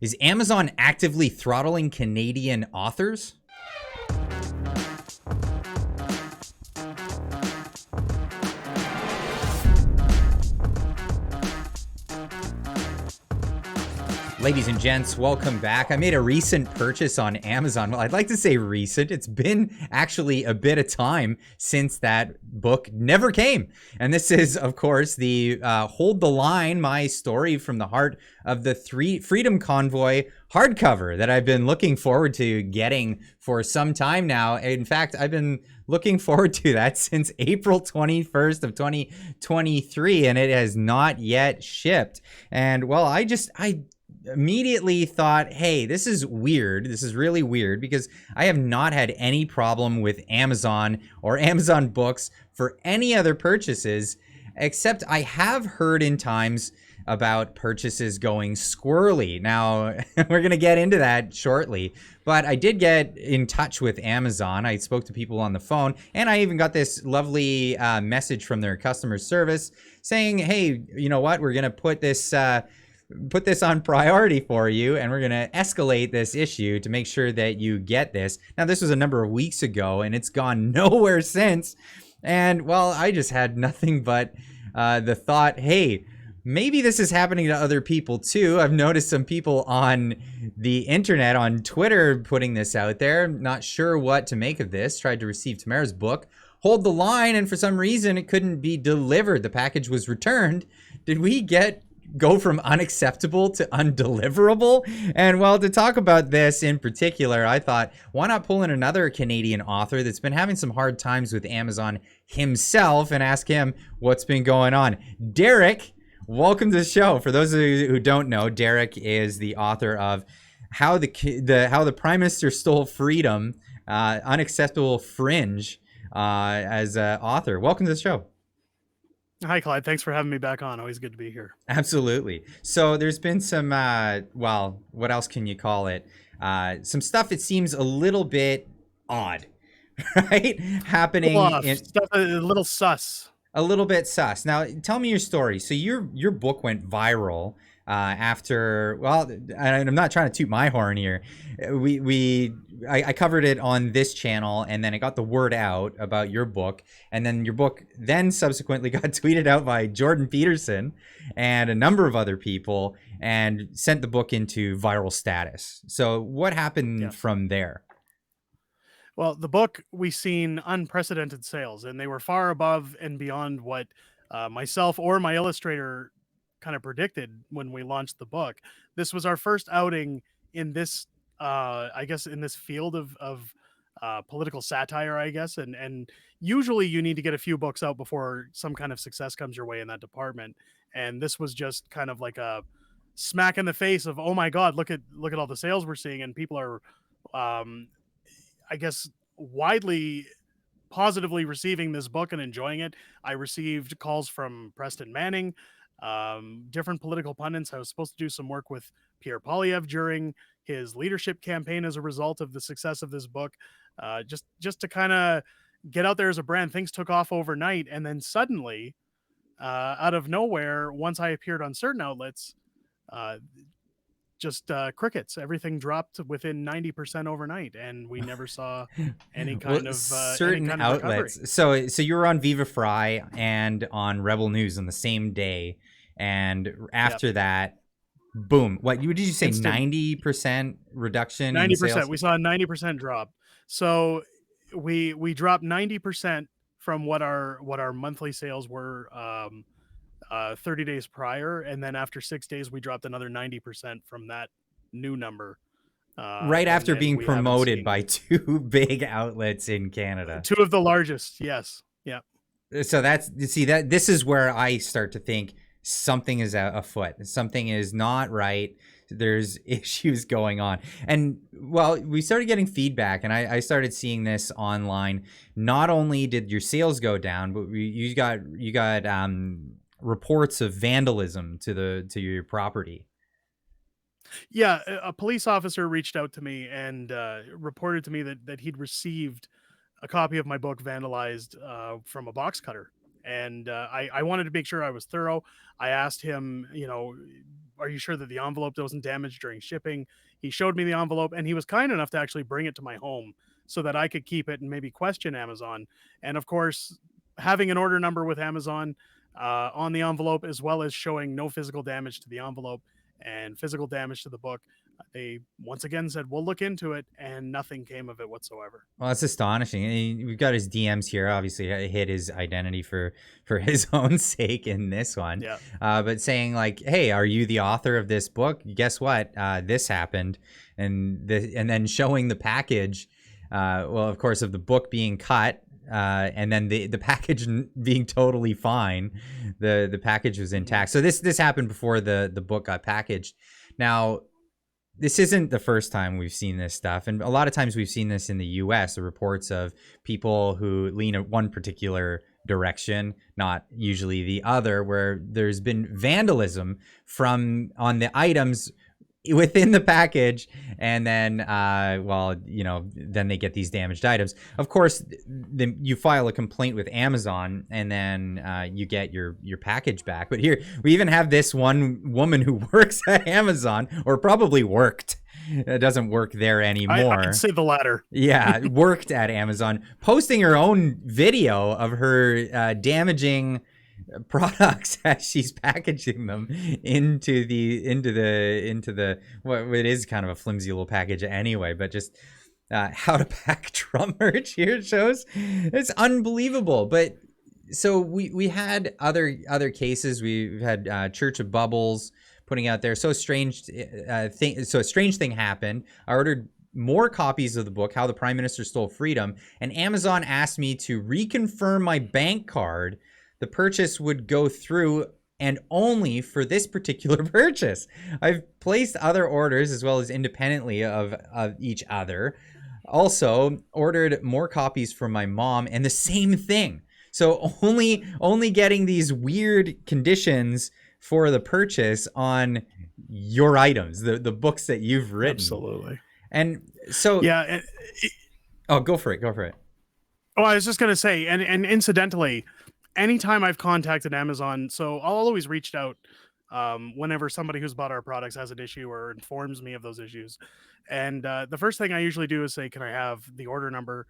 Is Amazon actively throttling Canadian authors? Ladies and gents, welcome back. I made a recent purchase on Amazon. Well, I'd like to say recent. It's been actually a bit of time since that book never came. And this is, of course, the Hold the Line, my story from the heart of the Freedom Convoy hardcover that I've been looking forward to getting for some time now. In fact, I've been looking forward to that since April 21st of 2023, and it has not yet shipped. And well, I immediately thought, hey, this is weird. This is really weird because I have not had any problem with Amazon or Amazon books for any other purchases, except I have heard in times about purchases going squirrely. Now, we're going to get into that shortly, but I did get in touch with Amazon. I spoke to people on the phone, and I even got this lovely message from their customer service saying, hey, you know what? We're going to put this on priority for you, and we're going to escalate this issue to make sure that you get this. Now, this was a number of weeks ago, and it's gone nowhere since. And, well, I just had nothing but the thought, hey, maybe this is happening to other people too. I've noticed some people on the internet, on Twitter, putting this out there. Not sure what to make of this. Tried to receive Tamara's book, Hold the Line, and for some reason it couldn't be delivered. The package was returned. Did we go from unacceptable to undeliverable? And well, to talk about this in particular, I thought, why not pull in another Canadian author that's been having some hard times with Amazon himself and ask him what's been going on. Derek, welcome to the show. For those of you who don't know, Derek is the author of How the Prime Minister Stole Freedom, Unacceptable Fringe, as an author. Welcome to the show. Hi, Clyde. Thanks for having me back on. Always good to be here. Absolutely. So there's been some, well, what else can you call it? Some stuff it seems a little bit odd, right? Happening. Stuff a little sus. A little bit sus. Now, tell me your story. So your book went viral after, well, I'm not trying to toot my horn here. I covered it on this channel, and then it got the word out about your book, and then your book then subsequently got tweeted out by Jordan Peterson and a number of other people and sent the book into viral status. So what happened from there? Well, the book, we seen unprecedented sales, and they were far above and beyond what myself or my illustrator kind of predicted when we launched the book. This was our first outing in this, I guess, in this field of political satire, I guess. And usually you need to get a few books out before some kind of success comes your way in that department. And this was just kind of like a smack in the face of, oh my God, look at all the sales we're seeing. And people are, I guess, widely positively receiving this book and enjoying it. I received calls from Preston Manning, different political pundits. I was supposed to do some work with Pierre Poilievre during his leadership campaign as a result of the success of this book. Just to kind of get out there as a brand. Things took off overnight, and then suddenly, out of nowhere, once I appeared on certain outlets, crickets. Everything dropped within 90% overnight, and we never saw any kind of certain outlets. Recovery. So you were on Viva Fry and on Rebel News on the same day, and after that, boom. What did you say? 90% reduction. 90%. We saw a 90% drop. So we dropped 90% from what our monthly sales were 30 days prior, and then after 6 days we dropped another 90% from that new number, right after being promoted by two big outlets in Canada, two of the largest. Yes. Yeah. So this is where I start to think something is afoot. Something is not right. There's issues going on. And well, we started getting feedback, and I started seeing this online. Not only did your sales go down, but you got reports of vandalism to your property. Yeah, a police officer reached out to me and reported to me that he'd received a copy of my book vandalized from a box cutter. And I wanted to make sure I was thorough. I asked him, are you sure that the envelope wasn't damaged during shipping? He showed me the envelope, and he was kind enough to actually bring it to my home so that I could keep it and maybe question Amazon. And of course, having an order number with Amazon on the envelope, as well as showing no physical damage to the envelope and physical damage to the book, they once again said, we'll look into it, and nothing came of it whatsoever. Well, it's astonishing. We've got his DMs here. Obviously, I hid his identity for his own sake in this one. Yeah. But saying like, "Hey, are you the author of this book? Guess what? This happened," and then showing the package. Well, of course, of the book being cut. And then the package being totally fine. The package was intact. So this happened before the book got packaged. Now, this isn't the first time we've seen this stuff. And a lot of times we've seen this in the US, the reports of people who lean in one particular direction, not usually the other, where there's been vandalism on the items within the package, and then then they get these damaged items. Of course, then you file a complaint with Amazon, and then you get your package back. But here we even have this one woman who works at Amazon, or probably worked. It doesn't work there anymore. I'd say the latter. Yeah, worked at Amazon, posting her own video of her damaging products as she's packaging them into the what it is kind of a flimsy little package anyway, but just how to pack Trump merch here it shows. It's unbelievable. But so we had other cases. We've had Church of Bubbles putting out there so a strange thing happened. I ordered more copies of the book, How the Prime Minister Stole Freedom, and Amazon asked me to reconfirm my bank card. The purchase would go through, and only for this particular purchase. I've placed other orders as well as independently of each other. Also ordered more copies for my mom, and the same thing. So only getting these weird conditions for the purchase on your items, the books that you've written. Absolutely. And so yeah. Go for it. Oh, I was just gonna say, and incidentally, anytime I've contacted Amazon, so I'll always reach out whenever somebody who's bought our products has an issue or informs me of those issues. And the first thing I usually do is say, can I have the order number?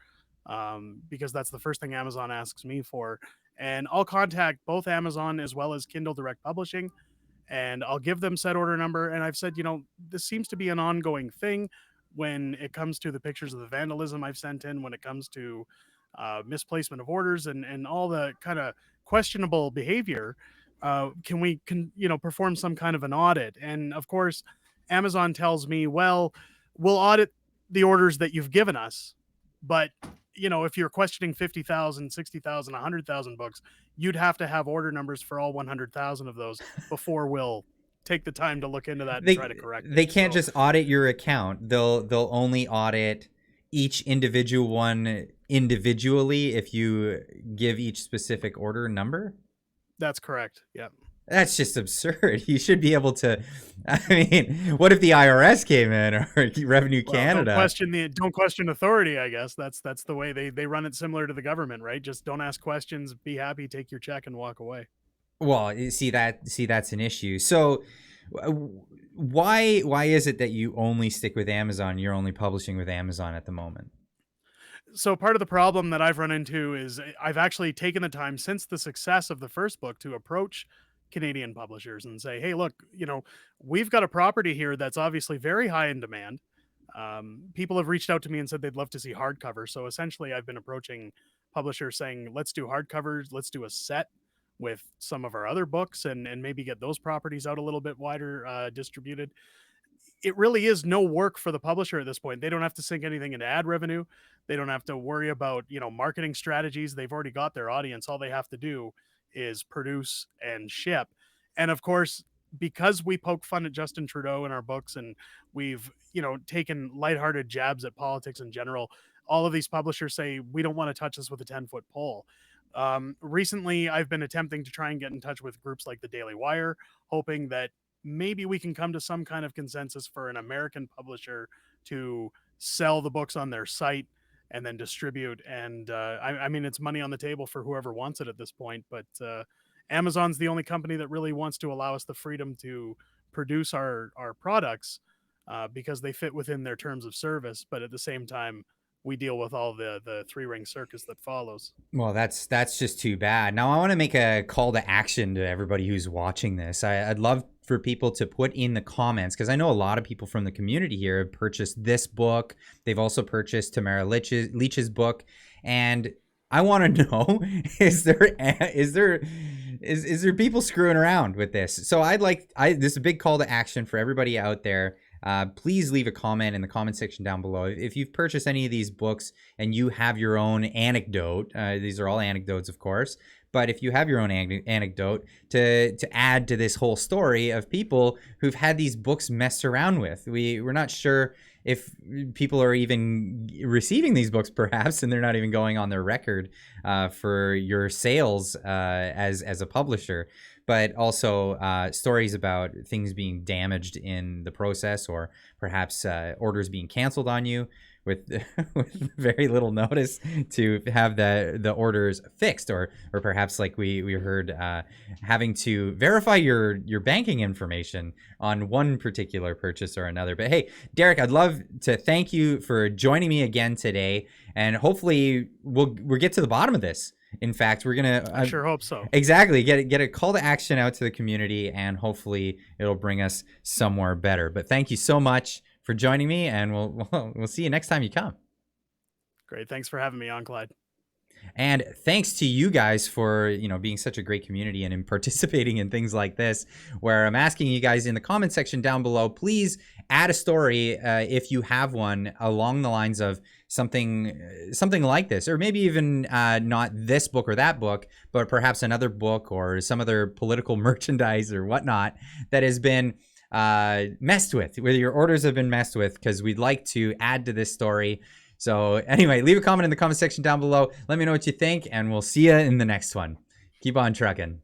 Because that's the first thing Amazon asks me for. And I'll contact both Amazon as well as Kindle Direct Publishing, and I'll give them said order number. And I've said, this seems to be an ongoing thing when it comes to the pictures of the vandalism I've sent in, when it comes to misplacement of orders and all the kind of questionable behavior. Can we perform some kind of an audit? And of course, Amazon tells me, well, we'll audit the orders that you've given us, but if you're questioning 50,000, 60,000, 100,000 books, you'd have to have order numbers for all 100,000 of those before we'll take the time to look into that and try to correct it. They can't just audit your account. They'll only audit each individual one individually if you give each specific order number. That's correct. Yeah. That's just absurd. You should be able to. I mean, what if the IRS came in or Revenue Canada? Don't question authority. I guess that's the way they run it, similar to the government, right? Just don't ask questions. Be happy, take your check, and walk away. Well, that's an issue. So, why is it that you only stick with Amazon? You're only publishing with Amazon at the moment. So part of the problem that I've run into is I've actually taken the time since the success of the first book to approach Canadian publishers and say, hey, look, we've got a property here that's obviously very high in demand. People have reached out to me and said they'd love to see hardcover. So essentially I've been approaching publishers saying, let's do hardcovers. Let's do a set with some of our other books and maybe get those properties out a little bit wider distributed. It really is no work for the publisher at this point. They don't have to sink anything into ad revenue. They don't have to worry about, marketing strategies. They've already got their audience. All they have to do is produce and ship. And of course, because we poke fun at Justin Trudeau in our books and we've, taken lighthearted jabs at politics in general, all of these publishers say, we don't want to touch this with a 10-foot pole. Recently, I've been attempting to try and get in touch with groups like the Daily Wire, hoping that maybe we can come to some kind of consensus for an American publisher to sell the books on their site and then distribute. And I mean, it's money on the table for whoever wants it at this point. But Amazon's the only company that really wants to allow us the freedom to produce our products because they fit within their terms of service, but at the same time, we deal with all the three ring circus that follows. Well, that's just too bad. Now, I want to make a call to action to everybody who's watching this. I'd love for people to put in the comments, because I know a lot of people from the community here have purchased this book. They've also purchased Tamara Leach's book, and I want to know: is there people screwing around with this? So this is a big call to action for everybody out there. Please leave a comment in the comment section down below. If you've purchased any of these books and you have your own anecdote, these are all anecdotes, of course, but if you have your own anecdote to add to this whole story of people who've had these books messed around with, we're not sure if people are even receiving these books, perhaps, and they're not even going on their record for your sales as a publisher. But also stories about things being damaged in the process, or perhaps orders being canceled on you with with very little notice to have the orders fixed, or perhaps, like we heard, having to verify your banking information on one particular purchase or another. But hey, Derek, I'd love to thank you for joining me again today, and hopefully we'll get to the bottom of this. In fact, we're gonna. I sure hope so. Exactly, get a call to action out to the community, and hopefully it'll bring us somewhere better. But thank you so much for joining me, and we'll see you next time you come. Great, thanks for having me on, Clyde. And thanks to you guys for being such a great community and in participating in things like this, where I'm asking you guys in the comment section down below, please add a story if you have one along the lines of something like this, or maybe even not this book or that book, but perhaps another book or some other political merchandise or whatnot that has been messed with, whether your orders have been messed with, because we'd like to add to this story. So anyway, leave a comment in the comment section down below. Let me know what you think, and we'll see you in the next one. Keep on trucking.